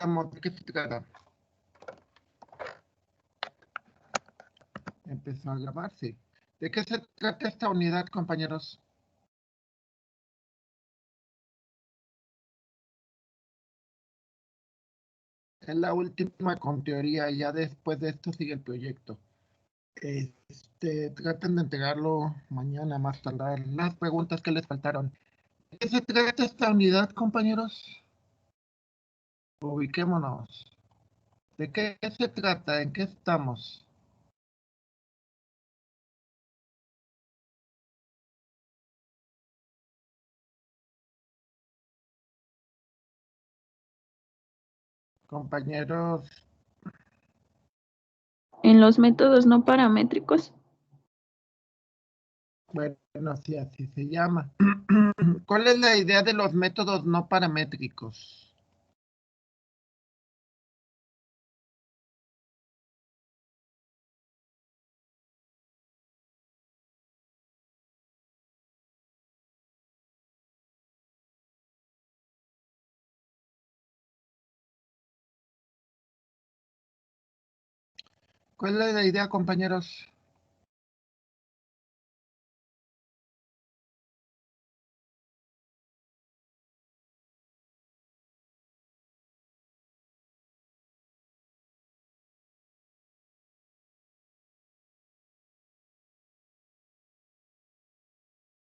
empezamos. ¿De qué se trata? Empezó a grabarse. ¿De qué se trata esta unidad, compañeros? Es la última con teoría, y ya después de esto sigue el proyecto. Traten de entregarlo mañana más tardar. Las preguntas que les faltaron. ¿De qué se trata esta unidad, compañeros? Ubiquémonos. ¿De qué se trata? ¿En qué estamos? Compañeros, En los métodos no paramétricos. bueno, sí, así se llama. ¿Cuál es la idea de los métodos no paramétricos? ¿Cuál es la idea, compañeros?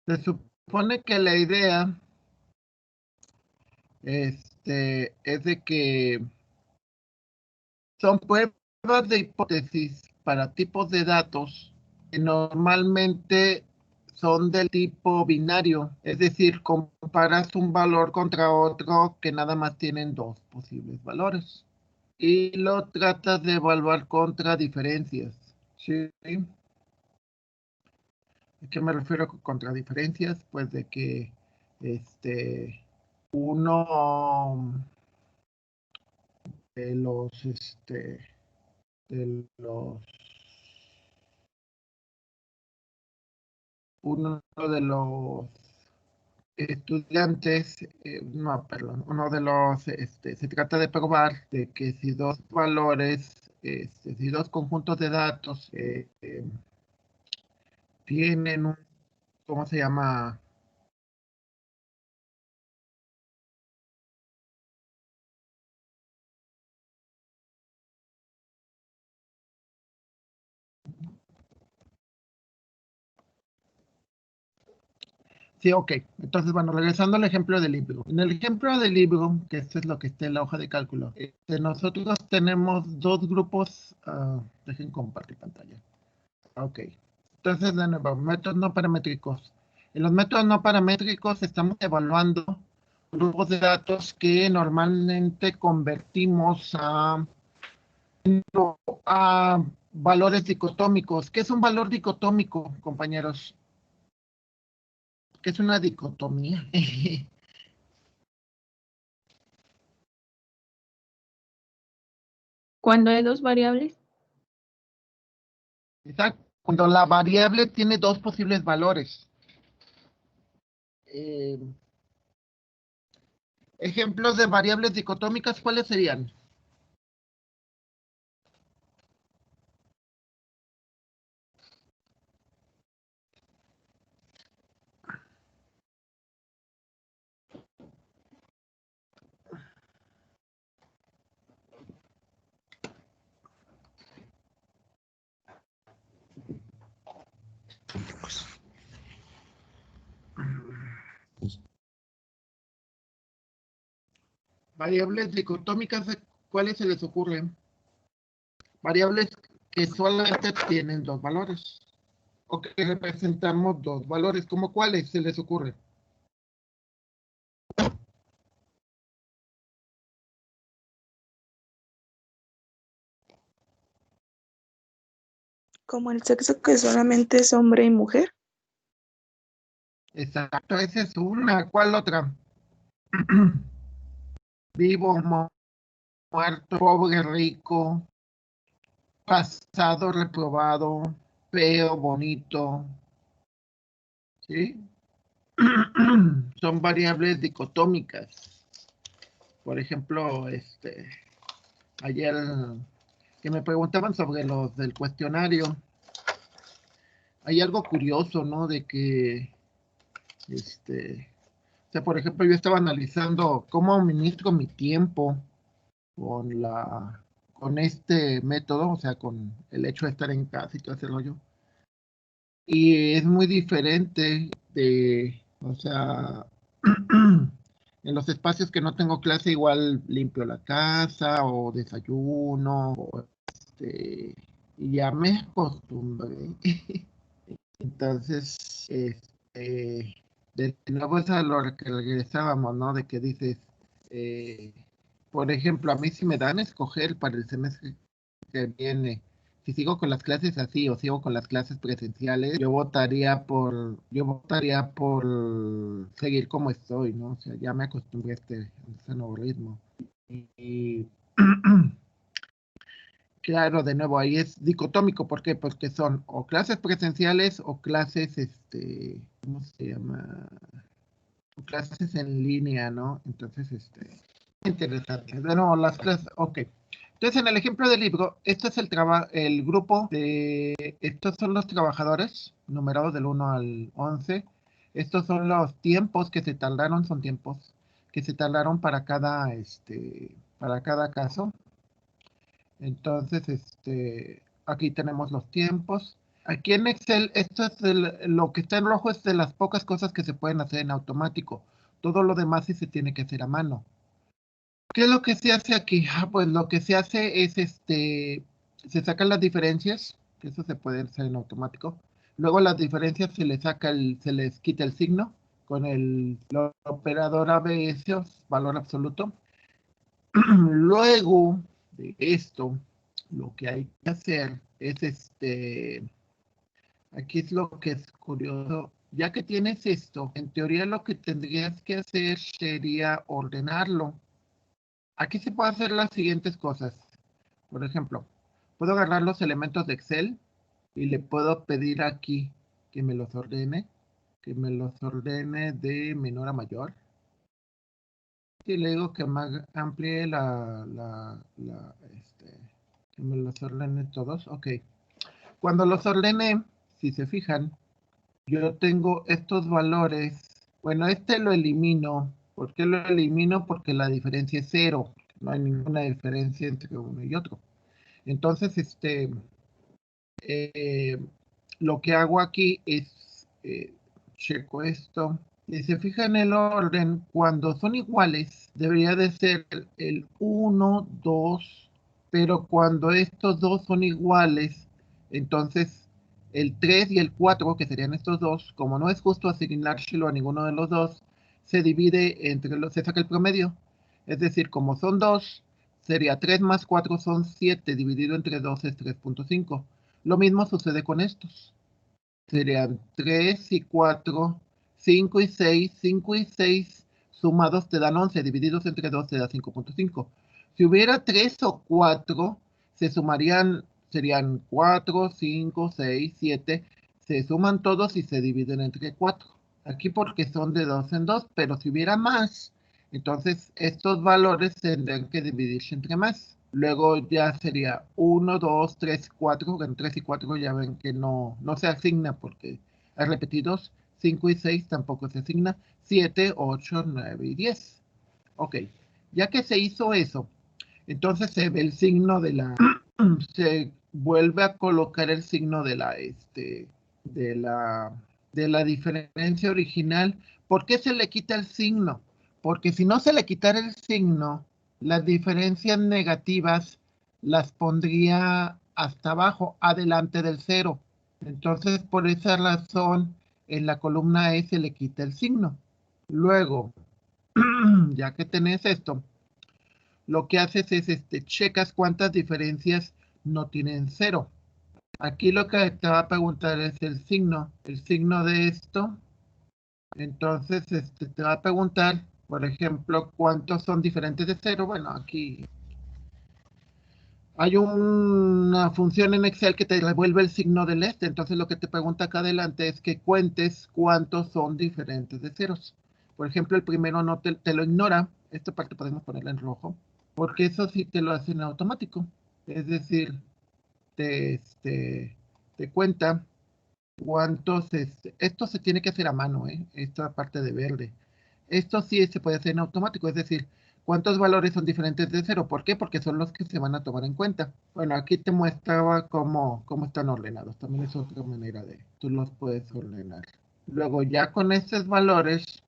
Se supone que la idea es de que son pruebas de hipótesis para tipos de datos que normalmente son del tipo binario, es decir, comparas un valor contra otro que nada más tienen dos posibles valores y lo tratas de evaluar contra diferencias. ¿Sí? ¿A qué me refiero con contra diferencias? Pues de que uno de los de los uno de los estudiantes, no, perdón, uno de los, se trata de probar de que si dos valores, si dos conjuntos de datos tienen un, ¿cómo se llama? Sí, ok. Entonces, bueno, regresando al ejemplo del libro. En el ejemplo del libro, que esto es lo que está en la hoja de cálculo, nosotros tenemos dos grupos. Dejen compartir pantalla. Ok. Entonces, de nuevo, métodos no paramétricos. En los métodos no paramétricos estamos evaluando grupos de datos que normalmente convertimos a valores dicotómicos. ¿Qué es un valor dicotómico, compañeros? ¿Qué es una dicotomía? Cuando hay dos variables. Exacto. Cuando la variable tiene dos posibles valores. Ejemplos de variables dicotómicas, ¿cuáles serían? Variables dicotómicas, ¿cuáles se les ocurren? Variables que solamente tienen dos valores o que representamos dos valores, ¿como cuáles se les ocurre? Como el sexo que solamente es hombre y mujer. Exacto, esa es una. ¿Cuál otra? Vivo, muerto, pobre, rico, pasado, reprobado, feo, bonito. ¿Sí? Son variables dicotómicas. Por ejemplo, ayer que me preguntaban sobre los del cuestionario, hay algo curioso, ¿no? De que, o sea, por ejemplo, yo estaba analizando cómo administro mi tiempo con este método, o sea, con el hecho de estar en casa y todo ese rollo. Y es muy diferente o sea, en los espacios que no tengo clase, igual limpio la casa o desayuno, y ya me acostumbré. Entonces, de nuevo es a lo que regresábamos, ¿no? De que dices, eh, por ejemplo, a mí si me dan a escoger para el semestre que viene, si sigo con las clases así o sigo con las clases presenciales, yo votaría por seguir como estoy, ¿no? O sea, ya me acostumbré a este nuevo ritmo. Y claro, de nuevo, ahí es dicotómico. ¿Por qué? Porque son o clases presenciales o clases, ¿cómo se llama? O clases en línea, ¿no? Entonces, interesante. De nuevo, las clases, ok. Entonces, en el ejemplo del libro, este es el grupo estos son los trabajadores, numerados del 1 al 11. Estos son los tiempos que se tardaron, son tiempos que se tardaron para cada caso. Entonces, aquí tenemos los tiempos. Aquí en Excel, esto es lo que está en rojo es de las pocas cosas que se pueden hacer en automático. Todo lo demás sí se tiene que hacer a mano. ¿Qué es lo que se hace aquí? Pues lo que se hace es, se sacan las diferencias, que eso se puede hacer en automático. Luego las diferencias se les quita el signo con la operadora ABS, valor absoluto. Luego de esto, lo que hay que hacer es aquí es lo que es curioso. Ya que tienes esto, en teoría lo que tendrías que hacer sería ordenarlo. Aquí se puede hacer las siguientes cosas. Por ejemplo, puedo agarrar los elementos de Excel y le puedo pedir aquí que me los ordene, de menor a mayor. Y le digo que me amplíe que me los ordene todos. Ok. Cuando los ordene, si se fijan, yo tengo estos valores. Bueno, lo elimino. ¿Por qué lo elimino? Porque la diferencia es 0. No hay ninguna diferencia entre uno y otro. Entonces, lo que hago aquí es checo esto. Si se fijan en el orden, cuando son iguales, debería de ser el 1, 2, pero cuando estos dos son iguales, entonces el 3 y el 4, que serían estos dos, como no es justo asignárselo a ninguno de los dos, se divide se saca el promedio. Es decir, como son 2, sería 3 más 4 son 7, dividido entre 2 es 3.5. Lo mismo sucede con estos. Serían 3 y 4, 5 y 6, 5 y 6 sumados te dan 11, divididos entre 2 te da 5.5. Si hubiera 3 o 4, serían 4, 5, 6, 7, se suman todos y se dividen entre 4. Aquí porque son de 2 en 2, pero si hubiera más, entonces estos valores tendrían que dividirse entre más. Luego ya sería 1, 2, 3, 4. En 3 y 4 ya ven que no se asigna porque hay repetidos. 5 y 6 tampoco se asigna. 7, 8, 9 y 10. Ok, ya que se hizo eso, entonces se ve el signo se vuelve a colocar el signo de la diferencia original. ¿Por qué se le quita el signo? Porque si no se le quitara el signo, las diferencias negativas las pondría hasta abajo, adelante del 0. Entonces, por esa razón, en la columna E se le quita el signo. Luego, ya que tenés esto, lo que haces es checas cuántas diferencias no tienen 0. Aquí lo que te va a preguntar es el signo de esto. Entonces, te va a preguntar, por ejemplo, cuántos son diferentes de 0. Bueno, aquí hay una función en Excel que te devuelve el signo del entonces lo que te pregunta acá adelante es que cuentes cuántos son diferentes de ceros. Por ejemplo, el primero no te lo ignora, esta parte podemos ponerla en rojo, porque eso sí te lo hace en automático. Es decir, te cuenta cuántos, esto se tiene que hacer a mano, esta parte de verde. Esto sí se puede hacer en automático, es decir, cuántos valores son diferentes de 0. ¿Por qué? Porque son los que se van a tomar en cuenta. Bueno, aquí te muestraba cómo están ordenados. También es otra manera de, tú los puedes ordenar. Luego ya con estos valores,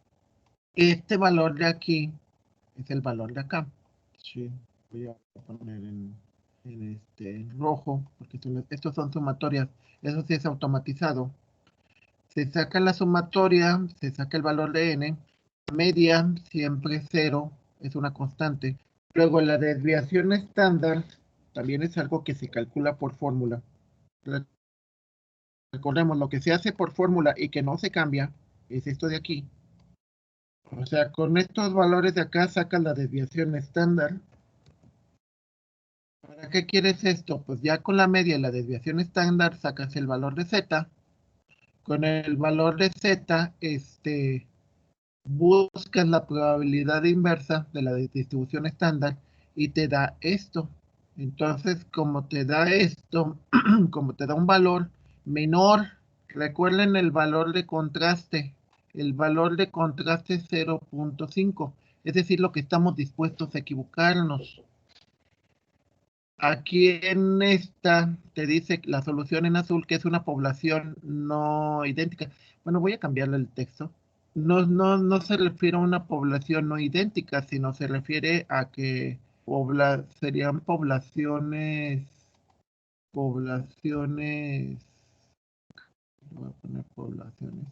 este valor de aquí es el valor de acá. Sí, voy a poner en rojo, porque estos son sumatorias. Eso sí es automatizado. Se saca la sumatoria, se saca el valor de n. Media siempre 0, es una constante. Luego la desviación estándar también es algo que se calcula por fórmula. Recordemos, lo que se hace por fórmula y que no se cambia es esto de aquí. O sea, con estos valores de acá sacas la desviación estándar. ¿Para qué quieres esto? Pues ya con la media y la desviación estándar sacas el valor de z. Con el valor de z, buscas la probabilidad inversa de la distribución estándar y te da esto. Entonces, como te da esto, como te da un valor menor, recuerden el valor de contraste. El valor de contraste es 0.5, es decir, lo que estamos dispuestos a equivocarnos. Aquí en esta te dice la solución en azul, que es una población no idéntica. Bueno, voy a cambiarle el texto. No se refiere a una población no idéntica, sino se refiere a que serían poblaciones, voy a poner poblaciones.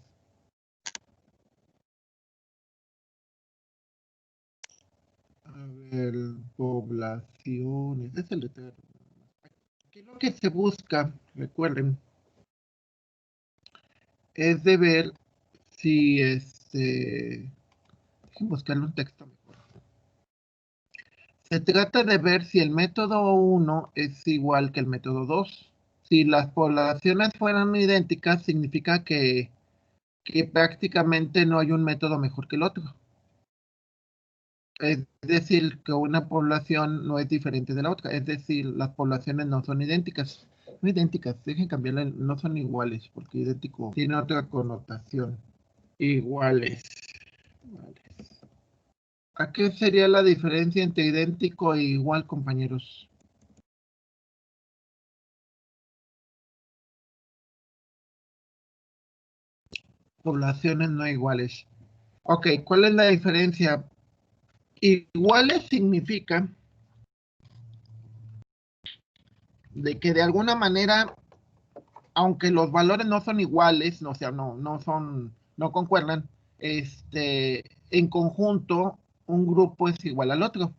A ver, poblaciones, es el letrero. Aquí lo que se busca, recuerden, es de ver si déjenme buscarle un texto mejor. Se trata de ver si el método 1 es igual que el método 2. Si las poblaciones fueran idénticas, significa que prácticamente no hay un método mejor que el otro. Es decir, que una población no es diferente de la otra. Es decir, las poblaciones no son idénticas. No idénticas, dejen cambiarla, no son iguales, porque idéntico tiene otra connotación. Iguales. Vale. ¿A qué sería la diferencia entre idéntico e igual, compañeros? Poblaciones no iguales. Ok, ¿cuál es la diferencia? Iguales significa de que de alguna manera, aunque los valores no son iguales, o sea, no concuerdan, en conjunto un grupo es igual al otro.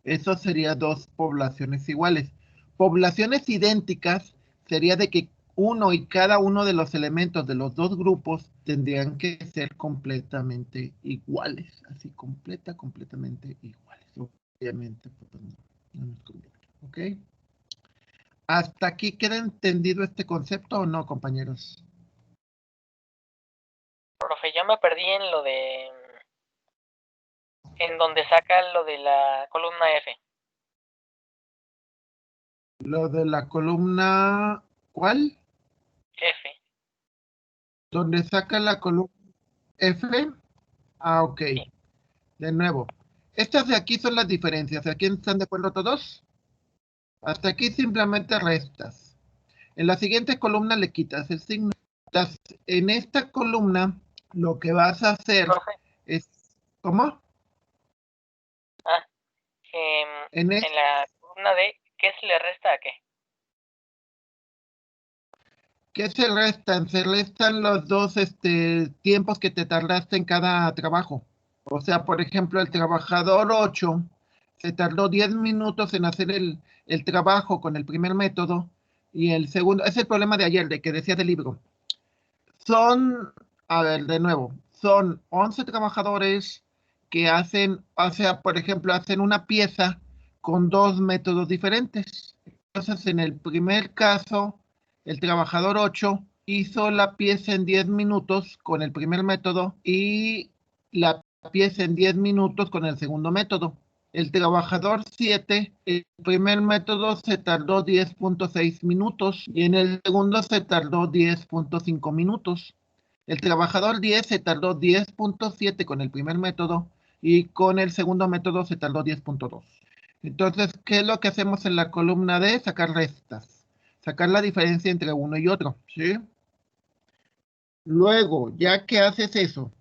Eso sería dos poblaciones iguales. Poblaciones idénticas sería de que uno y cada uno de los elementos de los dos grupos tendrían que ser completamente iguales, así completamente iguales. Obviamente, pues, no nos conviene. ¿Ok? ¿Hasta aquí queda entendido este concepto o no, compañeros? Profe, yo me perdí en lo de... en donde saca lo de la columna F. Lo de la columna, ¿cuál? F. Donde saca la columna F. Ah, ok. Sí. De nuevo. Estas de aquí son las diferencias. ¿Aquí están de acuerdo todos? Hasta aquí simplemente restas. En la siguiente columna le quitas el signo. En esta columna lo que vas a hacer Profe. es... ¿Cómo? En la columna D, ¿qué se le resta a qué? ¿Qué se restan? Se restan los dos tiempos que te tardaste en cada trabajo. O sea, por ejemplo, el trabajador 8 se tardó 10 minutos en hacer el trabajo con el primer método y el segundo, es el problema de ayer, de que decía del libro. Son, a ver, de nuevo, son 11 trabajadores que hacen, o sea, por ejemplo, hacen una pieza con dos métodos diferentes. Entonces, en el primer caso, el trabajador 8 hizo la pieza en 10 minutos con el primer método y la pieza en 10 minutos con el segundo método. El trabajador 7, el primer método se tardó 10.6 minutos y en el segundo se tardó 10.5 minutos. El trabajador 10 se tardó 10.7 con el primer método y con el segundo método se tardó 10.2. Entonces, ¿qué es lo que hacemos en la columna D? Sacar restas. Sacar la diferencia entre uno y otro, ¿sí? Luego, ya que haces eso,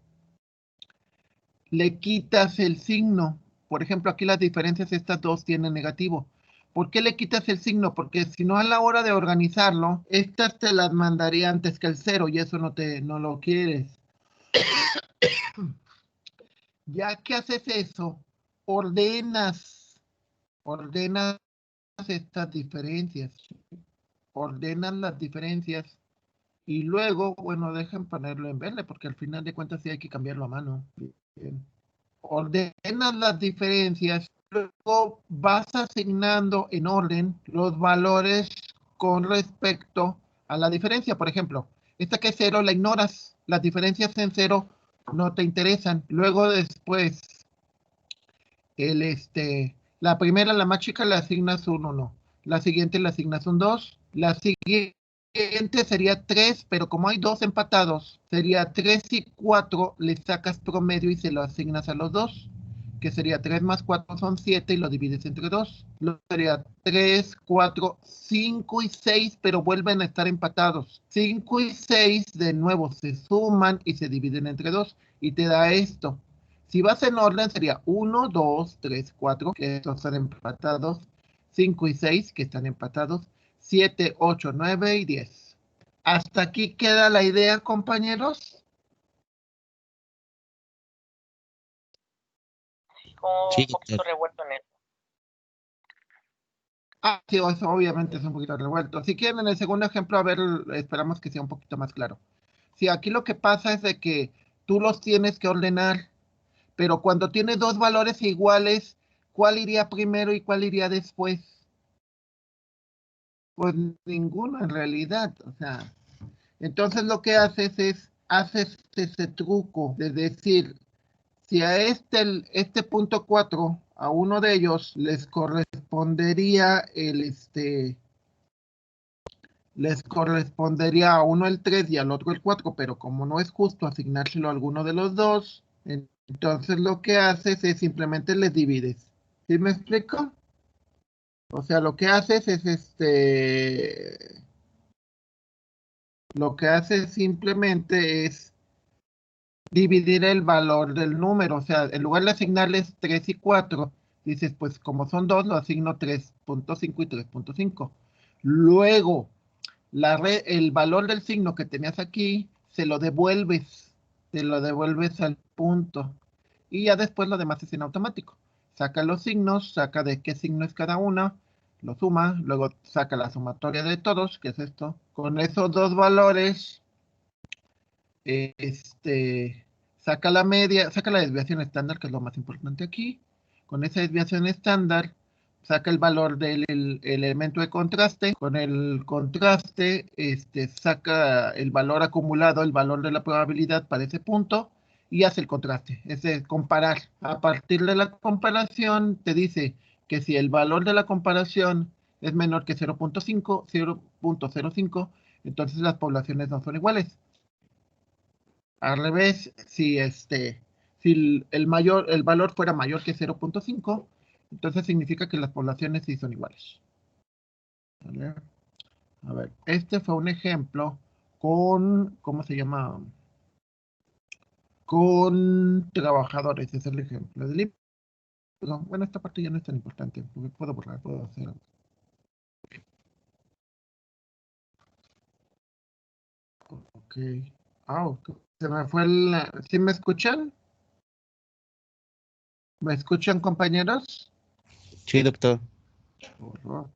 le quitas el signo. Por ejemplo, aquí las diferencias, estas dos tienen negativo. ¿Por qué le quitas el signo? Porque si no, a la hora de organizarlo, estas te las mandaría antes que el 0 y eso no lo quieres. Ya que haces eso, ordenas estas diferencias. Ordenas las diferencias y luego, bueno, dejen ponerlo en verde porque al final de cuentas sí hay que cambiarlo a mano. Bien. Ordenas las diferencias, luego vas asignando en orden los valores con respecto a la diferencia. Por ejemplo, esta que es 0 la ignoras, las diferencias en 0 no te interesan. Luego después, la primera, la más chica, le asignas un 1. La siguiente le asignas un 2. La siguiente sería 3, pero como hay dos empatados, sería 3 y 4, le sacas promedio y se lo asignas a los dos, que sería 3 más 4 son 7 y lo divides entre 2. Luego sería 3, 4, 5 y 6, pero vuelven a estar empatados. 5 y 6 de nuevo se suman y se dividen entre 2 y te da esto. Si vas en orden sería 1, 2, 3, 4, que estos están empatados, 5 y 6, que están empatados, 7, 8, 9 y 10. ¿Hasta aquí queda la idea, compañeros? Como Sí, un poquito revuelto en eso. Sí, eso obviamente es un poquito revuelto. Si quieren, en el segundo ejemplo, a ver, esperamos que sea un poquito más claro. Sí, aquí lo que pasa es de que tú los tienes que ordenar, pero cuando tienes dos valores iguales, ¿cuál iría primero y cuál iría después? Pues ninguno en realidad, o sea. Entonces lo que haces ese truco de decir, si a este punto 4, a uno de ellos les correspondería les correspondería a uno el 3 y al otro el 4, pero como no es justo asignárselo a alguno de los dos, entonces lo que haces es simplemente les divides. ¿Sí me explico? O sea, lo que haces es lo que haces simplemente es dividir el valor del número. O sea, en lugar de asignarles 3 y 4, dices, pues como son 2, lo asigno 3.5 y 3.5. Luego, el valor del signo que tenías aquí, se lo devuelves al punto. Y ya después lo demás es en automático. Saca los signos, saca de qué signo es cada una, lo suma, luego saca la sumatoria de todos, que es esto. Con esos dos valores, saca la media, saca la desviación estándar, que es lo más importante aquí. Con esa desviación estándar, saca el valor del elemento de contraste. Con el contraste, saca el valor acumulado, el valor de la probabilidad para ese punto y hace el contraste. Es de comparar. A partir de la comparación, te dice que si el valor de la comparación es menor que 0.5, 0.05, entonces las poblaciones no son iguales. Al revés, si el valor fuera mayor que 0.5, entonces significa que las poblaciones sí son iguales. ¿Vale? A ver, este fue un ejemplo con, ¿cómo se llama? Con trabajadores, ese es el ejemplo del libro. Bueno, esta parte ya no es tan importante, porque puedo borrar, puedo hacer. Ok. Se me fue ¿Sí me escuchan? ¿Me escuchan, compañeros? Sí, doctor. Horror.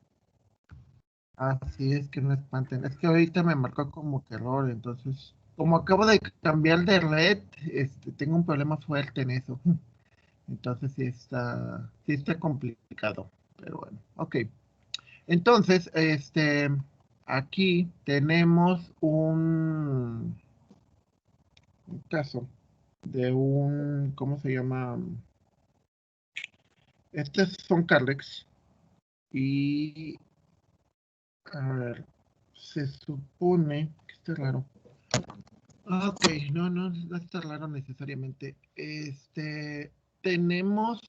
Así es que no espanten. Es que ahorita me marcó como que error, entonces, como acabo de cambiar de red, tengo un problema fuerte en eso. Entonces sí está complicado. Pero bueno, ok. Entonces, aquí tenemos un caso. de un, ¿cómo se llama? Estos son Carlex. Y, a ver, se supone que está raro. Ok, no está raro necesariamente. Tenemos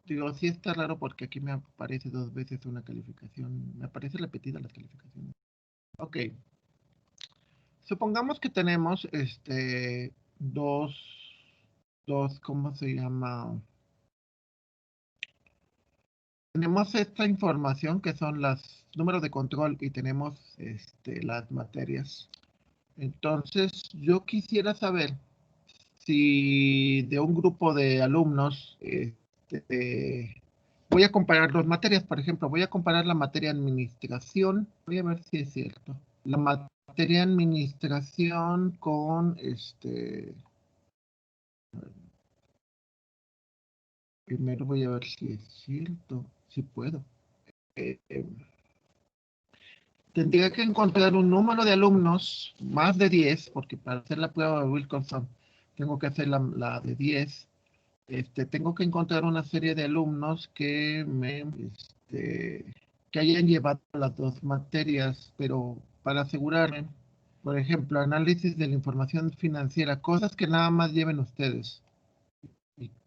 digo, sí está raro porque aquí me aparece 2 veces una calificación, me aparece repetida las calificaciones. Ok, supongamos que tenemos, dos, ¿cómo se llama? Tenemos esta información que son los números de control y tenemos, las materias. Entonces, yo quisiera saber si de un grupo de alumnos, voy a comparar 2 materias, por ejemplo, voy a comparar la materia administración, voy a ver si es cierto, la materia administración con, primero voy a ver si es cierto, si puedo. Eh, eh, Tendría que encontrar un número de alumnos, más de 10, porque para hacer la prueba de Wilkinson tengo que hacer la de 10. Tengo que encontrar una serie de alumnos que hayan llevado las 2 materias, pero para asegurarme, por ejemplo, análisis de la información financiera, cosas que nada más lleven ustedes,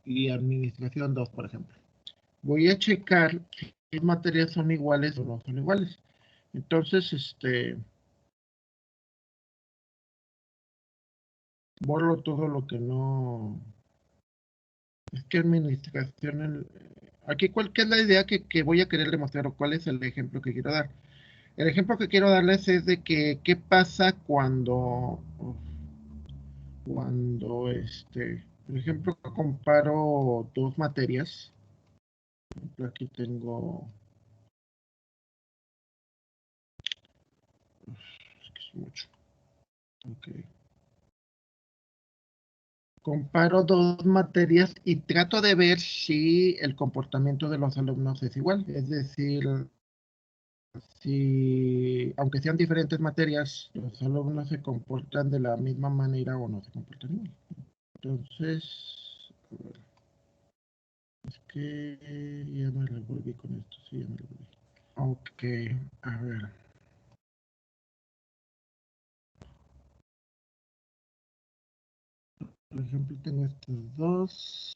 y administración 2, por ejemplo. Voy a checar qué materias son iguales o no son iguales. Entonces, borro todo lo que no. Es que administración, aquí, ¿qué es la idea que voy a querer demostrar o cuál es el ejemplo que quiero dar? El ejemplo que quiero darles es de que, ¿qué pasa cuando, por ejemplo, comparo 2 materias? Por ejemplo, aquí tengo, es que es mucho, ok. Comparo 2 materias y trato de ver si el comportamiento de los alumnos es igual. Es decir, si, aunque sean diferentes materias, los alumnos se comportan de la misma manera o no se comportan igual. Entonces, a ver, es que ya me revolví con esto, sí, ya me revolví. Ok, a ver. Por ejemplo, tengo estos dos.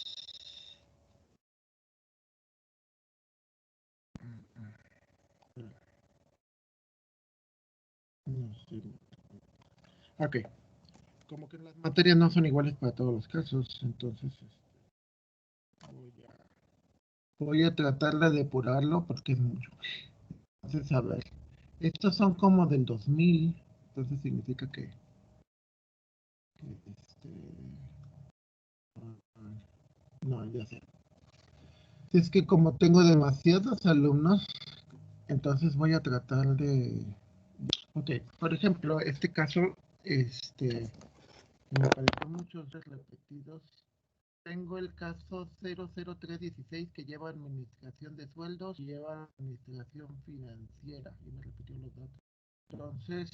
No sé. Ok, como que las materias no son iguales para todos los casos, entonces voy a tratar de depurarlo porque es mucho. Entonces, a ver, estos son como del 2000, entonces significa no, ya sé. Es que como tengo demasiados alumnos, entonces voy a tratar de. Ok, por ejemplo, este caso, me pareció muchos repetidos. Tengo el caso 00316 que lleva administración de sueldos y lleva administración financiera. Y me repitió los datos. Entonces,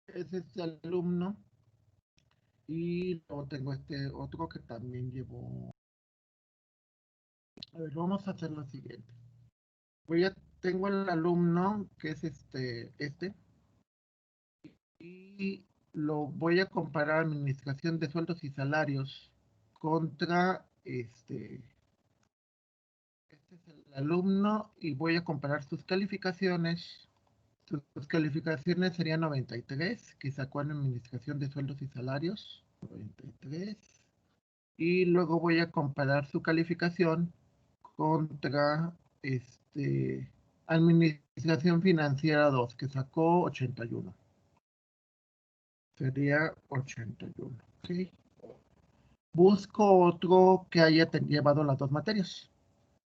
es este alumno y luego tengo este otro que también llevó. A ver, vamos a hacer lo siguiente. Tengo el alumno que es y lo voy a comparar administración de sueldos y salarios contra este es el alumno y voy a comparar sus calificaciones. Sus calificaciones serían 93, que sacó en administración de sueldos y salarios. 93. Y luego voy a comparar su calificación contra Administración Financiera 2, que sacó 81. Sería 81. ¿Ok? Busco otro que haya llevado las 2 materias.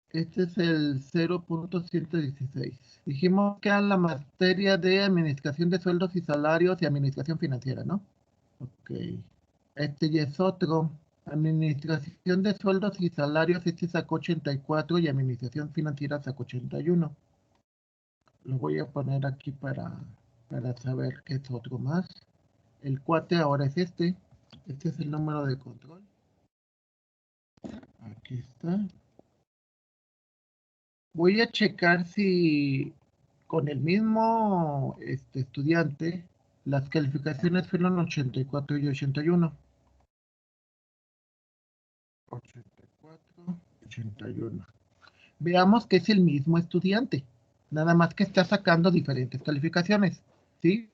Este es el 0.116. Dijimos que era la materia de Administración de Sueldos y Salarios y Administración Financiera, ¿no? Ok. Este ya es otro. Administración de Sueldos y Salarios, este sacó 84 y Administración Financiera sacó 81. Lo voy a poner aquí para saber qué es otro más. el cuate ahora es este. Este es el número de control. Aquí está. Voy a checar si con el mismo estudiante las calificaciones fueron 84 y 81. 84, 81. Veamos que es el mismo estudiante, nada más que está sacando diferentes calificaciones, ¿sí?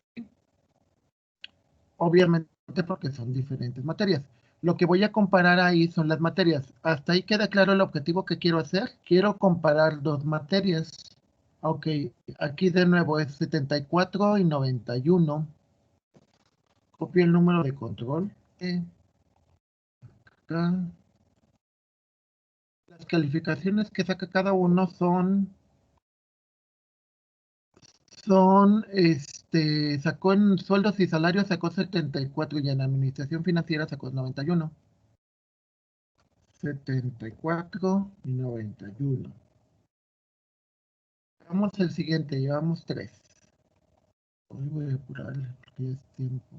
Obviamente porque son diferentes materias. Lo que voy a comparar ahí son las materias. ¿Hasta ahí queda claro el objetivo que quiero hacer? Quiero comparar dos materias. Ok, aquí de nuevo es 74 y 91. Copio el número de control. Acá. Las calificaciones que saca cada uno sacó en sueldos y salarios, sacó 74 y en administración financiera sacó 91. 74 y 91. Vamos al siguiente, llevamos 3. Hoy voy a apurarle porque ya es tiempo.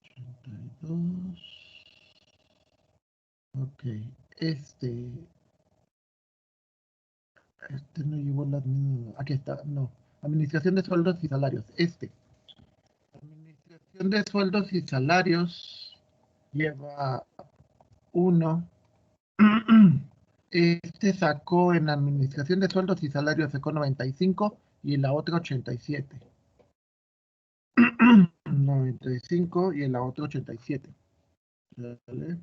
82. Ok, este no llevó las mismas. Aquí está, no. Administración de sueldos y salarios. Administración de sueldos y salarios lleva 1. Este sacó en administración de sueldos y salarios sacó 95 y en la otra 87. 95 y en la otra 87. ¿Vale?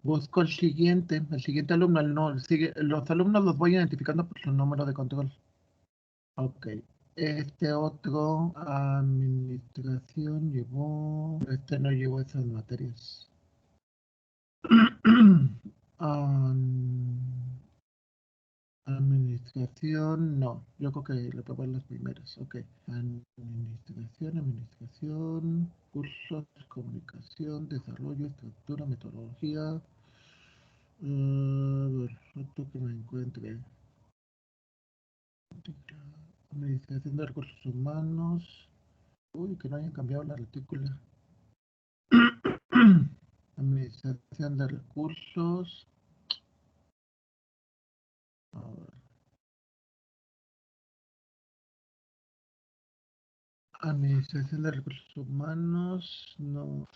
Busco el siguiente alumno. Los alumnos los voy identificando por su número de control. Ok. Este otro, administración, no llevó esas materias. Administración, no. Yo creo que le probé las primeras. Ok. Administración, cursos, comunicación, desarrollo, estructura, metodología. Otro que me encuentre. Administración de recursos humanos. Uy, que no hayan cambiado la retícula. Administración de recursos. A ver. Administración de recursos humanos. No.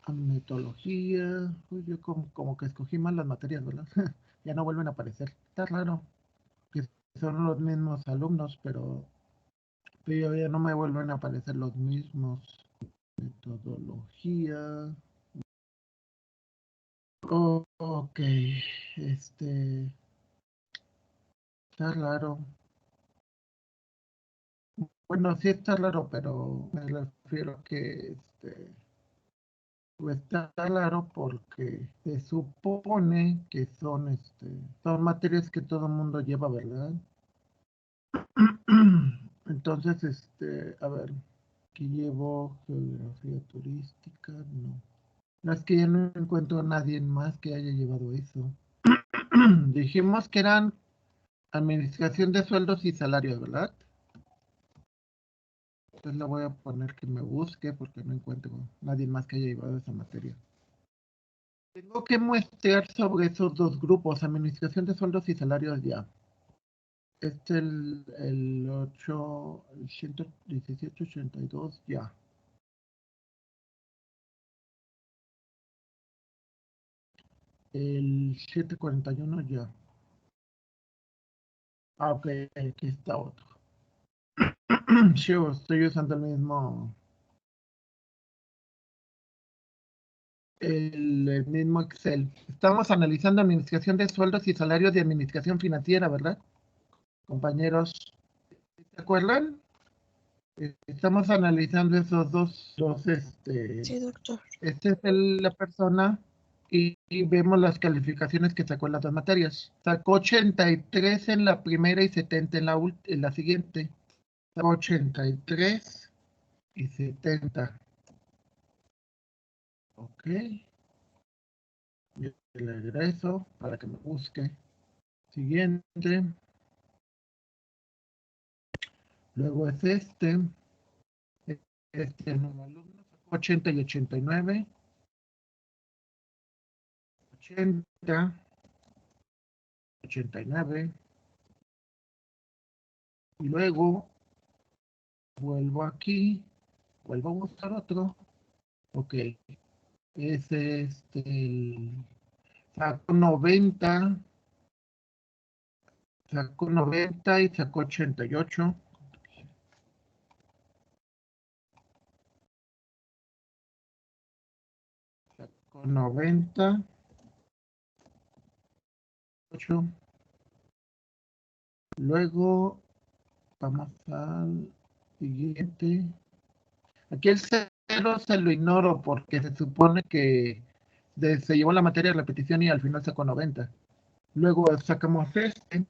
Metodología. Uy, yo como que escogí mal las materias, ¿verdad? Ya no vuelven a aparecer. Está raro. Que son los mismos alumnos, pero ya no me vuelven a aparecer los mismos. Metodología. Oh, ok. Está raro. Bueno, sí está raro, pero me refiero a que pues está raro porque se supone que son materias que todo el mundo lleva, ¿verdad? Entonces, a ver, aquí llevo geografía turística, no. No, es que ya no encuentro a nadie más que haya llevado eso. Dijimos que eran administración de sueldos y salarios, ¿verdad? Entonces le voy a poner que me busque porque no encuentro a nadie más que haya llevado esa materia. Tengo que muestrear sobre esos dos grupos, administración de sueldos y salarios ya. El 8, el 117, 82 ya. El 741 ya. Ah, ok, aquí está otro. Sí, estoy usando el mismo Excel. Estamos analizando administración de sueldos y salarios de administración financiera, ¿verdad? Compañeros, ¿se acuerdan? Estamos analizando esos dos, Sí, doctor. Esta es la persona y vemos las calificaciones que sacó en las dos materias. Sacó 83 en la primera y 70 en la siguiente. Sacó 83 y 70. Ok. Yo le regreso para que me busque. Siguiente. Luego es este nuevo alumno sacó 80 y 89. 80, 89. Y luego vuelvo aquí, vuelvo a buscar otro. Ok, es sacó 90, sacó 90 y sacó 88. Sacó 90, 8. Luego vamos al siguiente. Aquí el 0 se lo ignoro porque se supone que se llevó la materia de repetición y al final sacó 90. Luego sacamos este,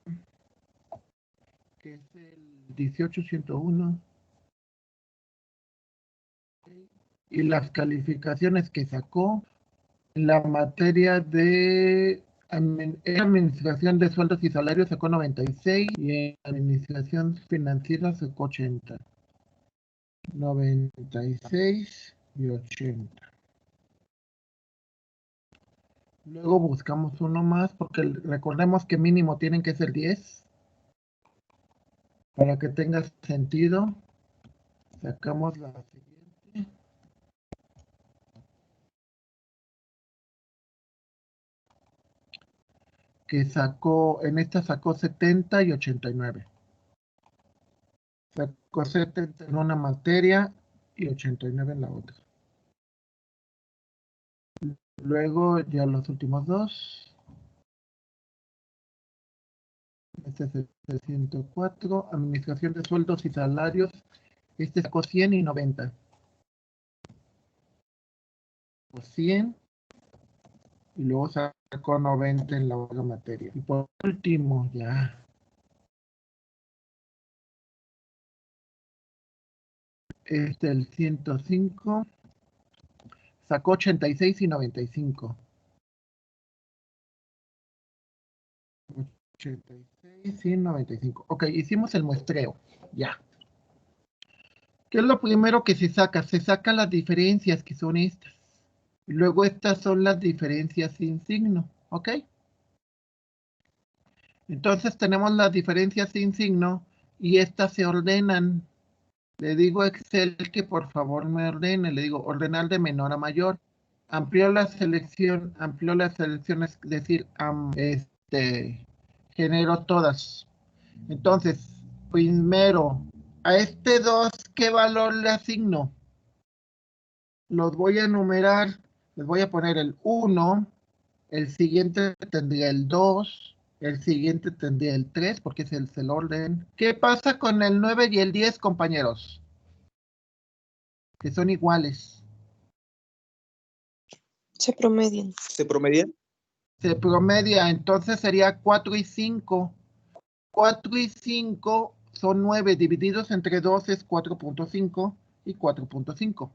que es el 18101. Y las calificaciones que sacó en la materia de administración de sueldos y salarios sacó 96 y en administración financiera sacó 80. 96 y 80. Luego buscamos uno más porque recordemos que mínimo tienen que ser 10 para que tenga sentido. Sacamos la siguiente. Que sacó, en esta sacó 70 y 89. Sacó 70 en una materia y 89 en la otra. Luego ya los últimos dos. Este es el 104, administración de sueldos y salarios. Este sacó 100 y 90. 100 y luego sacó 90 en la otra materia. Y por último, ya. El 105 sacó 86 y 95. 86 y 95. Ok, hicimos el muestreo. Ya. ¿Qué es lo primero que se saca? Se sacan las diferencias, que son estas. Y luego estas son las diferencias sin signo. ¿Ok? Entonces tenemos las diferencias sin signo y estas se ordenan. Le digo a Excel que por favor me ordene. Le digo ordenar de menor a mayor. Amplió la selección, es decir, genero todas. Entonces, primero, a este 2, ¿qué valor le asigno? Los voy a enumerar, les voy a poner el 1, el siguiente tendría el 2, el siguiente tendría el 3, porque ese es el orden. ¿Qué pasa con el 9 y el 10, compañeros? Que son iguales. Se promedian. ¿Se promedian? Se promedia, entonces sería 4 y 5. 4 y 5 son 9, divididos entre 2 es 4.5 y 4.5.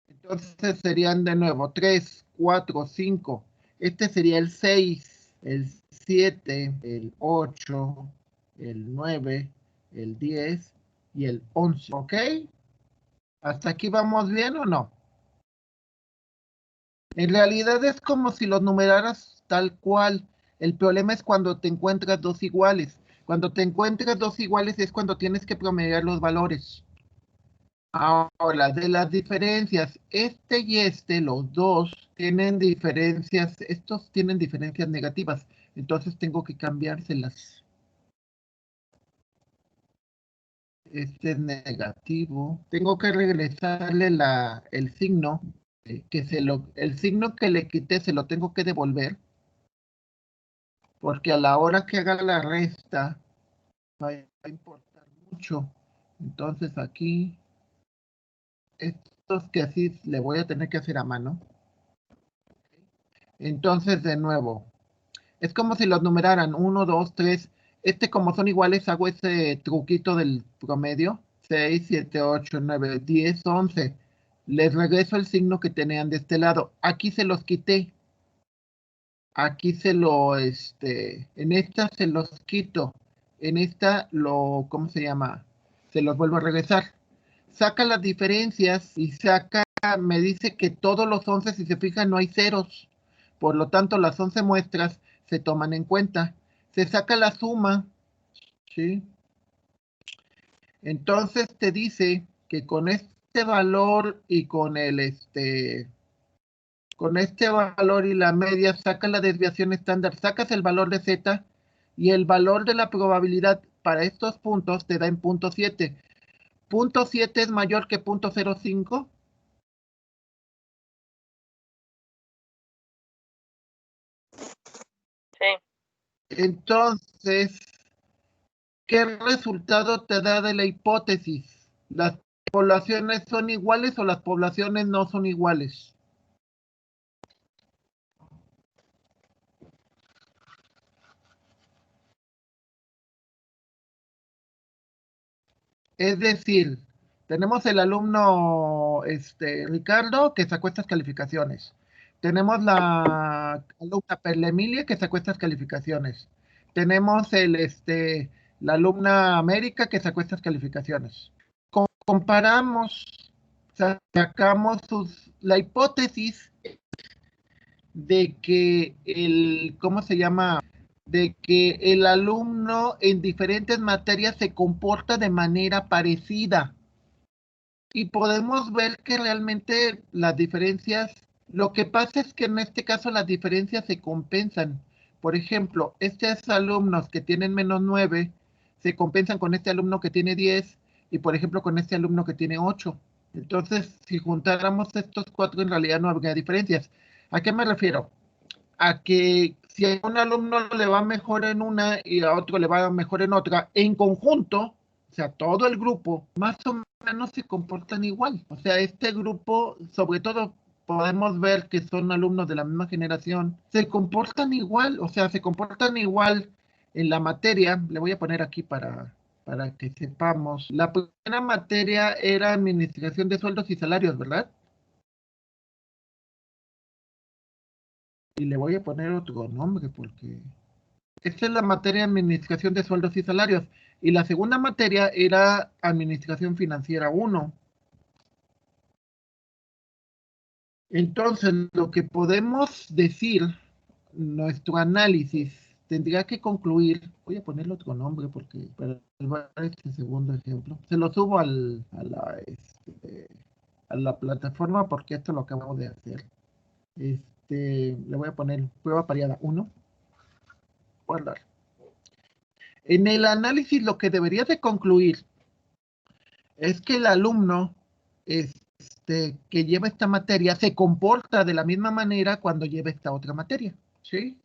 Entonces serían de nuevo 3, 4, 5. Este sería el 6, el 7, el 8, el 9, el 10 y el 11. ¿Ok? ¿Hasta aquí vamos bien o no? En realidad es como si los numeraras tal cual. El problema es cuando te encuentras dos iguales. Cuando te encuentras dos iguales es cuando tienes que promediar los valores. Ahora, de las diferencias, este y este, los dos, tienen diferencias, estos tienen diferencias negativas, entonces tengo que cambiárselas. Este es negativo. Tengo que regresarle el signo, el signo que le quité se lo tengo que devolver, porque a la hora que haga la resta, va a importar mucho. Entonces aquí, estos que así le voy a tener que hacer a mano. Entonces, de nuevo, es como si los numeraran 1, 2, 3. Como son iguales, hago ese truquito del promedio. 6, 7, 8, 9, 10, 11. Les regreso el signo que tenían de este lado. Aquí se los quité. Aquí en esta se los quito. En esta ¿cómo se llama? Se los vuelvo a regresar. Saca las diferencias y me dice que todos los 11, si se fijan, no hay ceros. Por lo tanto, las 11 muestras se toman en cuenta. Se saca la suma, ¿sí? Entonces te dice que con este valor y con con este valor y la media, saca la desviación estándar, sacas el valor de z y el valor de la probabilidad para estos puntos te da en 0.7. ¿0.7 es mayor que 0.05? Sí. Entonces, ¿qué resultado te da de la hipótesis? ¿Las poblaciones son iguales o las poblaciones no son iguales? Es decir, tenemos el alumno Ricardo que sacó estas calificaciones. Tenemos la alumna Perla Emilia que sacó estas calificaciones. Tenemos la alumna América que sacó estas calificaciones. Comparamos, sacamos la hipótesis de que ¿cómo se llama? De que el alumno en diferentes materias se comporta de manera parecida. Y podemos ver que realmente las diferencias, lo que pasa es que en este caso las diferencias se compensan. Por ejemplo, estos alumnos que tienen -9 se compensan con este alumno que tiene 10 y por ejemplo con este alumno que tiene 8. Entonces, si juntáramos estos 4, en realidad no habría diferencias. ¿A qué me refiero? A que si a un alumno le va mejor en una y a otro le va mejor en otra, en conjunto, o sea, todo el grupo, más o menos se comportan igual. O sea, este grupo, sobre todo podemos ver que son alumnos de la misma generación, se comportan igual, o sea, se comportan igual en la materia. Le voy a poner aquí para que sepamos. La primera materia era administración de sueldos y salarios, ¿verdad? Y le voy a poner otro nombre porque esta es la materia de administración de sueldos y salarios. Y la segunda materia era administración financiera 1. Entonces, lo que podemos decir, nuestro análisis tendría que concluir, voy a ponerle otro nombre porque para salvar este segundo ejemplo, se lo subo a la plataforma porque esto lo acabamos de hacer. Le voy a poner prueba pareada 1. Guardar. En el análisis lo que debería de concluir es que el alumno que lleva esta materia se comporta de la misma manera cuando lleva esta otra materia, ¿sí?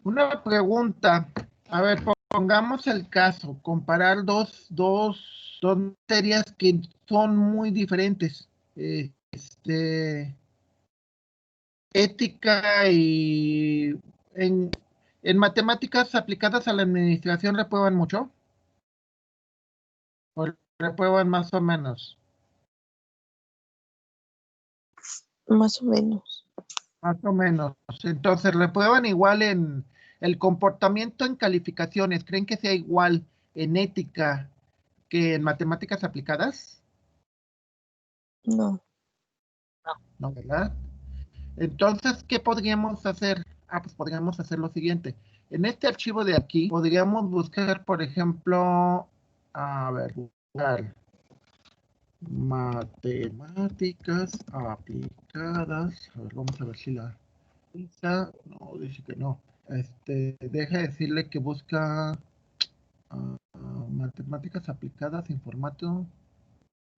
Una pregunta, a ver, pongamos el caso, comparar dos materias que son muy diferentes, ética y en matemáticas aplicadas a la administración reprueban mucho, o reprueban más o menos. Más o menos. Más o menos. Entonces, reprueban igual en el comportamiento en calificaciones. ¿Creen que sea igual en ética que en matemáticas aplicadas? No. No, ¿verdad? Entonces, ¿qué podríamos hacer? Pues podríamos hacer lo siguiente. En este archivo de aquí, podríamos buscar, por ejemplo, a ver, buscar matemáticas aplicadas. A ver, vamos a ver si la... No, dice que no. Deja decirle que busca matemáticas aplicadas en formato.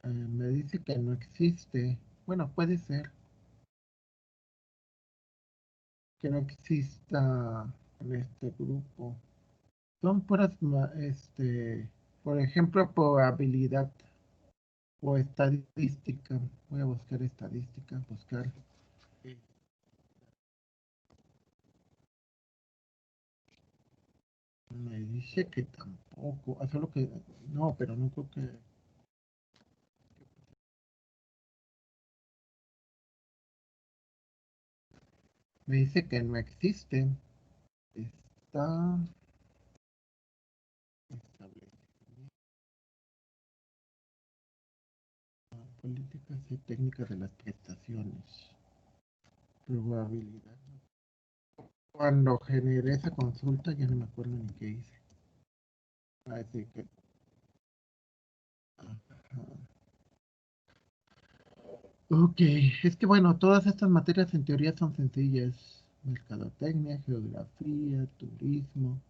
Me dice que no existe. Bueno, puede ser que no exista en este grupo. Son puras, por ejemplo, probabilidad o estadística. Voy a buscar estadística, buscar. Me dice que tampoco. Solo que. No, pero no creo que. Me dice que no existe. Está establecido. Políticas y técnicas de las prestaciones. Probabilidad. Cuando generé esa consulta ya no me acuerdo ni qué hice. Así que... Ajá. Ok, es que bueno, todas estas materias en teoría son sencillas. Mercadotecnia, geografía, turismo.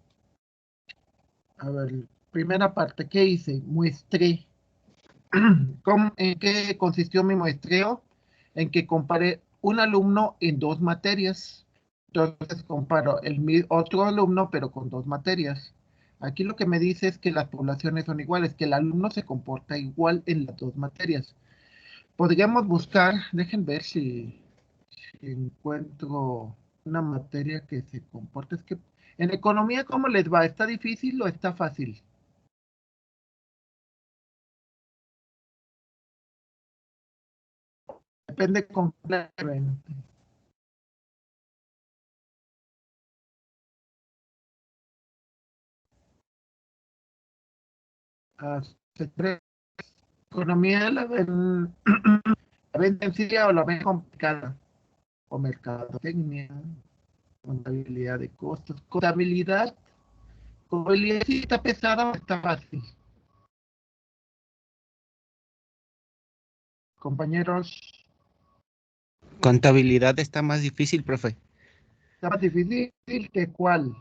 A ver, primera parte, ¿qué hice? Muestré. ¿En qué consistió mi muestreo? En que comparé un alumno en dos materias. Entonces comparo otro alumno, pero con dos materias. Aquí lo que me dice es que las poblaciones son iguales, que el alumno se comporta igual en las dos materias. Podríamos buscar, dejen ver si encuentro una materia que se comporte. Es que en economía, ¿cómo les va? ¿Está difícil o está fácil? Depende completamente. Ah, economía la ven sencilla o la ven complicada. O mercadotecnia, contabilidad de costos. Contabilidad sí está pesada o está fácil. Compañeros, Contabilidad está más difícil, profe. está más difícil que cuál.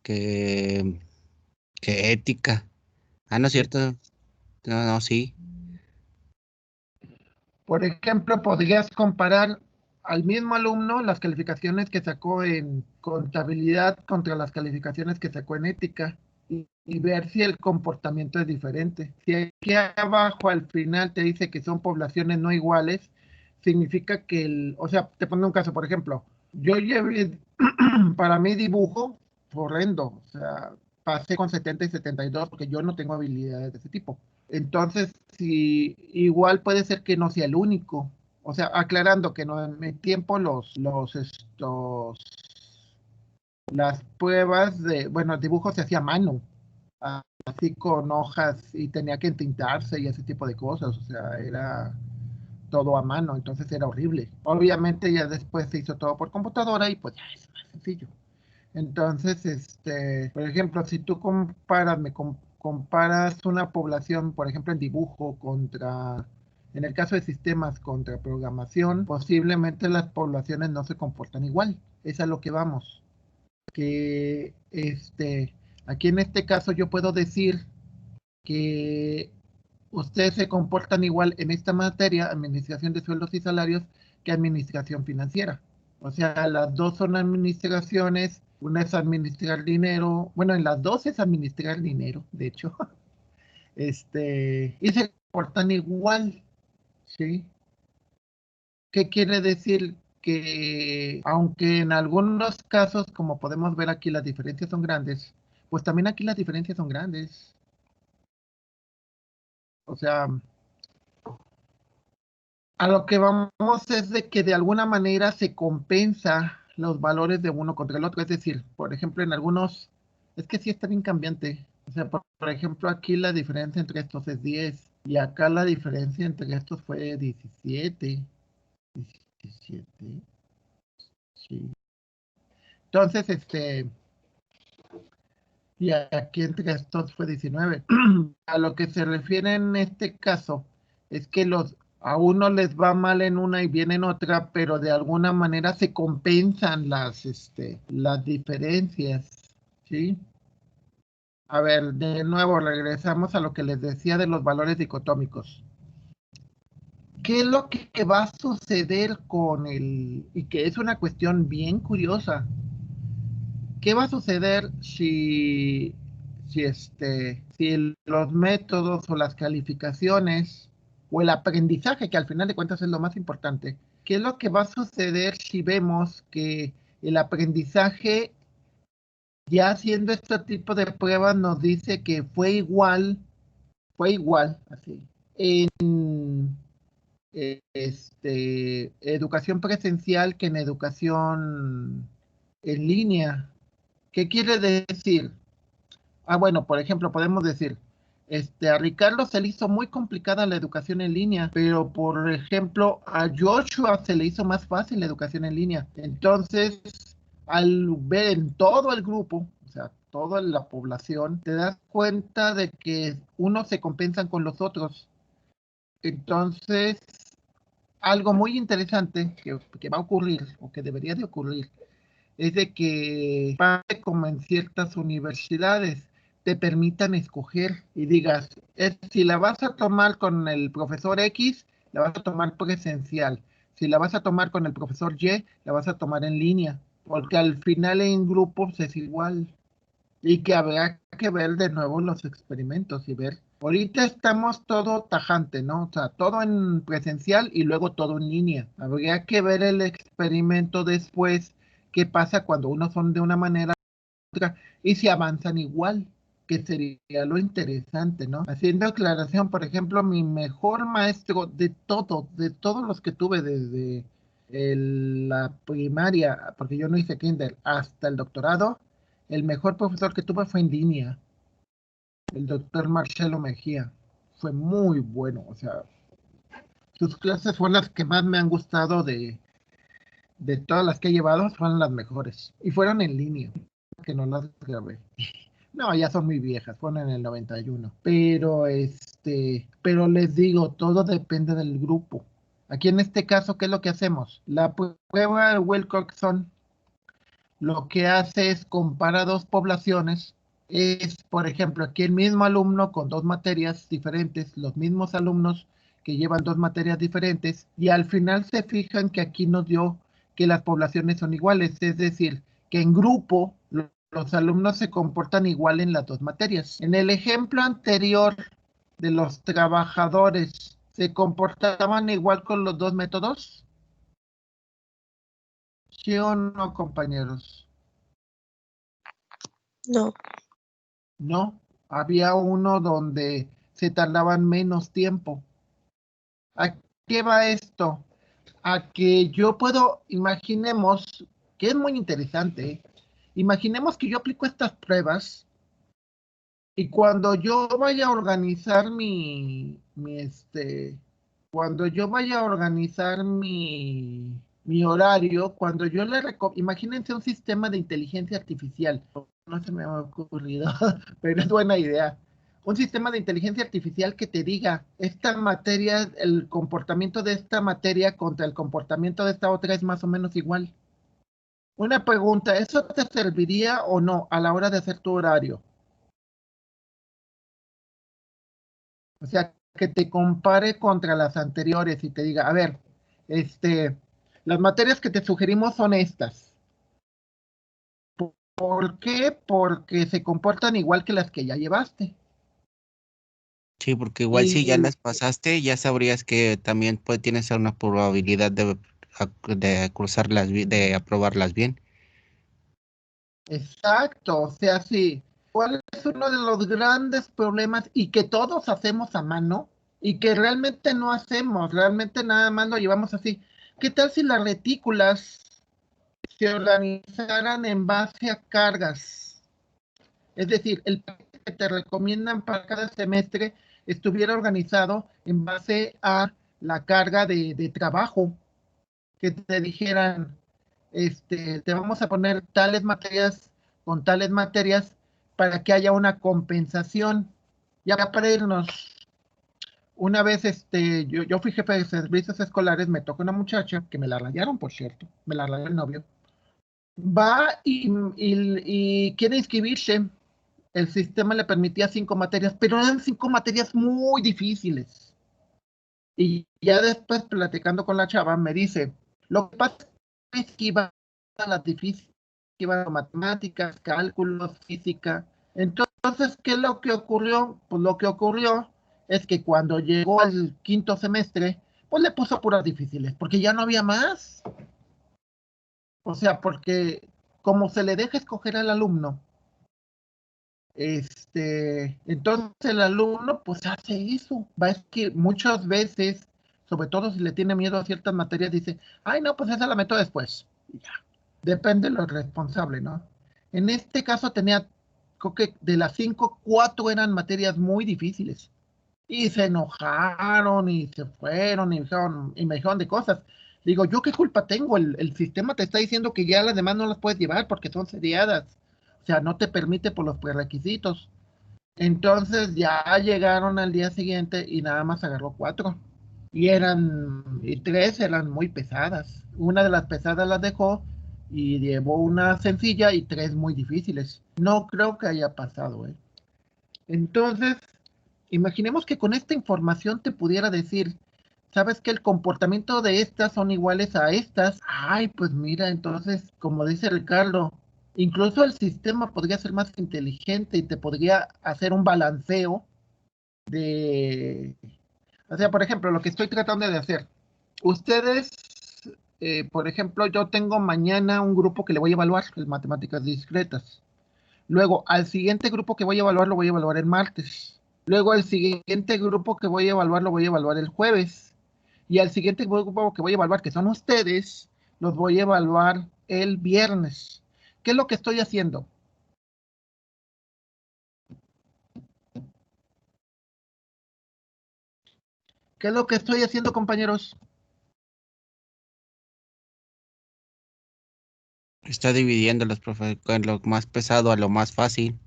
Que, que ética. Ah, no es cierto. No, no, sí. Por ejemplo, podrías comparar al mismo alumno las calificaciones que sacó en contabilidad contra las calificaciones que sacó en ética y ver si el comportamiento es diferente. Si aquí abajo al final te dice que son poblaciones no iguales, significa que o sea, te pongo un caso, por ejemplo, yo llevé, para mí dibujo horrendo, o sea, pasé con 70 y 72 porque yo no tengo habilidades de ese tipo. Entonces, si igual puede ser que no sea el único. O sea, aclarando que no en mi tiempo las pruebas de, bueno, el dibujo se hacía a mano, así con hojas y tenía que entintarse y ese tipo de cosas. O sea, era todo a mano, entonces era horrible. Obviamente ya después se hizo todo por computadora y pues ya es más sencillo. Entonces, por ejemplo, si tú comparas una población, por ejemplo, en dibujo en el caso de sistemas contra programación, posiblemente las poblaciones no se comportan igual. Es a lo que vamos. Que, aquí en este caso yo puedo decir que ustedes se comportan igual en esta materia, administración de sueldos y salarios, que administración financiera. O sea, las dos son administraciones, una es administrar dinero, bueno, en las dos es administrar dinero, de hecho, y se comportan igual, ¿sí? ¿Qué quiere decir? Que aunque en algunos casos, como podemos ver aquí, las diferencias son grandes, pues también aquí las diferencias son grandes. O sea, a lo que vamos es de que de alguna manera se compensa los valores de uno contra el otro. Es decir, por ejemplo, en algunos, es que sí está bien cambiante. O sea, por ejemplo, aquí la diferencia entre estos es 10 y acá la diferencia entre estos fue 17. 17, sí. Entonces, y aquí entre estos fue 19. A lo que se refiere en este caso es que a uno les va mal en una y bien en otra, pero de alguna manera se compensan las diferencias, ¿sí? A ver, de nuevo regresamos a lo que les decía de los valores dicotómicos. ¿Qué es lo que va a suceder y que es una cuestión bien curiosa? ¿Qué va a suceder si los métodos o las calificaciones o el aprendizaje, que al final de cuentas es lo más importante, qué es lo que va a suceder si vemos que el aprendizaje, ya haciendo este tipo de pruebas, nos dice que fue igual, así, en educación presencial que en educación en línea? ¿Qué quiere decir? Ah, bueno, por ejemplo, podemos decir, A Ricardo se le hizo muy complicada la educación en línea, pero por ejemplo a Joshua se le hizo más fácil la educación en línea. Entonces, al ver en todo el grupo, o sea, toda la población, te das cuenta de que unos se compensan con los otros. Entonces, algo muy interesante que va a ocurrir, o que debería de ocurrir, es de que pase como en ciertas universidades, te permitan escoger y digas, si la vas a tomar con el profesor X, la vas a tomar presencial. Si la vas a tomar con el profesor Y, la vas a tomar en línea, porque al final en grupos es igual. Y que habrá que ver de nuevo los experimentos y ver. Ahorita estamos todo tajante, ¿no? O sea, todo en presencial y luego todo en línea. Habría que ver el experimento después, qué pasa cuando unos son de una manera u otra y si avanzan igual, que sería lo interesante, ¿no? Haciendo aclaración, por ejemplo, mi mejor maestro de todos los que tuve desde la primaria, porque yo no hice kinder, hasta el doctorado, el mejor profesor que tuve fue en línea, el doctor Marcelo Mejía. Fue muy bueno, o sea, sus clases fueron las que más me han gustado de todas las que he llevado, fueron las mejores. Y fueron en línea, que no las grabé. No, ya son muy viejas, fueron en el 91. Pero les digo, todo depende del grupo. Aquí en este caso, ¿qué es lo que hacemos? La prueba de Wilcoxon lo que hace es compara dos poblaciones. Es, por ejemplo, aquí el mismo alumno con dos materias diferentes, los mismos alumnos que llevan dos materias diferentes, y al final se fijan que aquí nos dio que las poblaciones son iguales, es decir, que en grupo los alumnos se comportan igual en las dos materias. En el ejemplo anterior de los trabajadores, ¿se comportaban igual con los dos métodos? ¿Sí o no, compañeros? No. No, había uno donde se tardaban menos tiempo. ¿A qué va esto? A que yo puedo, imaginemos, que es muy interesante, ¿eh? Imaginemos que yo aplico estas pruebas y cuando yo vaya a organizar cuando yo vaya a organizar mi horario, cuando yo imagínense un sistema de inteligencia artificial, no se me ha ocurrido, pero es buena idea. Un sistema de inteligencia artificial que te diga, esta materia, el comportamiento de esta materia contra el comportamiento de esta otra es más o menos igual. Una pregunta, ¿eso te serviría o no a la hora de hacer tu horario? O sea, que te compare contra las anteriores y te diga, a ver, las materias que te sugerimos son estas. ¿Por qué? Porque se comportan igual que las que ya llevaste. Sí, porque igual si ya Y las pasaste, ya sabrías que también tienes una probabilidad de cruzarlas, de aprobarlas bien. exacto, o sea, sí. ¿Cuál es uno de los grandes problemas y que todos hacemos a mano y que realmente no hacemos? Realmente nada más lo llevamos así. ¿Qué tal si las retículas se organizaran en base a cargas? Es decir, el paquete que te recomiendan para cada semestre estuviera organizado en base a la carga de trabajo, que te dijeran, te vamos a poner tales materias con tales materias para que haya una compensación. Ya para irnos, una vez yo fui jefe de servicios escolares, me tocó una muchacha, que me la rayaron, por cierto, me la rayó el novio, va y quiere inscribirse. El sistema le permitía 5 materias, pero eran 5 materias muy difíciles. Y ya después, platicando con la chava, me dice, lo que pasa es que iba a las difíciles, iba a matemáticas, cálculos, física. Entonces, ¿qué es lo que ocurrió? Pues lo que ocurrió es que cuando llegó al quinto semestre, pues le puso puras difíciles, porque ya no había más. O sea, porque como se le deja escoger al alumno, entonces el alumno pues hace eso. Va, es que muchas veces, sobre todo si le tiene miedo a ciertas materias, dice, ay no, pues esa la meto después. Y ya. Depende de lo responsable, ¿no? En este caso tenía creo que de las 5, 4 eran materias muy difíciles. Y se enojaron y se fueron y me dijeron de cosas. Digo, ¿yo qué culpa tengo? El sistema te está diciendo que ya las demás no las puedes llevar porque son seriadas. O sea, no te permite por los prerequisitos. Entonces ya llegaron al día siguiente y nada más agarró 4. Y 3 eran muy pesadas. Una de las pesadas las dejó y llevó una sencilla y 3 muy difíciles. No creo que haya pasado, ¿eh? Entonces, imaginemos que con esta información te pudiera decir, ¿sabes que el comportamiento de estas son iguales a estas? Ay, pues mira, entonces, como dice Ricardo, incluso el sistema podría ser más inteligente y te podría hacer un balanceo de... O sea, por ejemplo, lo que estoy tratando de hacer. Ustedes, por ejemplo, yo tengo mañana un grupo que le voy a evaluar, el matemáticas discretas. Luego, al siguiente grupo que voy a evaluar, lo voy a evaluar el martes. Luego, el siguiente grupo que voy a evaluar, lo voy a evaluar el jueves. Y al siguiente grupo que voy a evaluar, que son ustedes, los voy a evaluar el viernes. ¿Qué es lo que estoy haciendo? ¿Qué es lo que estoy haciendo, compañeros? Está dividiendo los con lo más pesado a lo más fácil.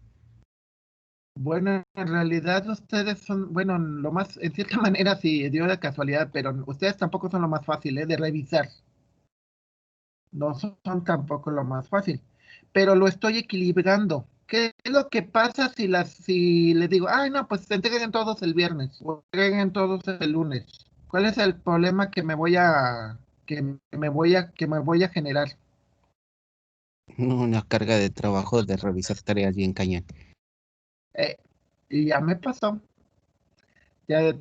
Bueno, en realidad ustedes son, bueno, lo más, en cierta manera sí, dio de casualidad, pero ustedes tampoco son lo más fácil, de revisar. No son tampoco lo más fácil, pero lo estoy equilibrando. ¿Qué es lo que pasa si les digo, ay, no, pues se entreguen todos el viernes o entreguen todos el lunes? ¿Cuál es el problema que me voy a generar? Una carga de trabajo de revisar tareas bien cañón. Y ya me pasó. Ya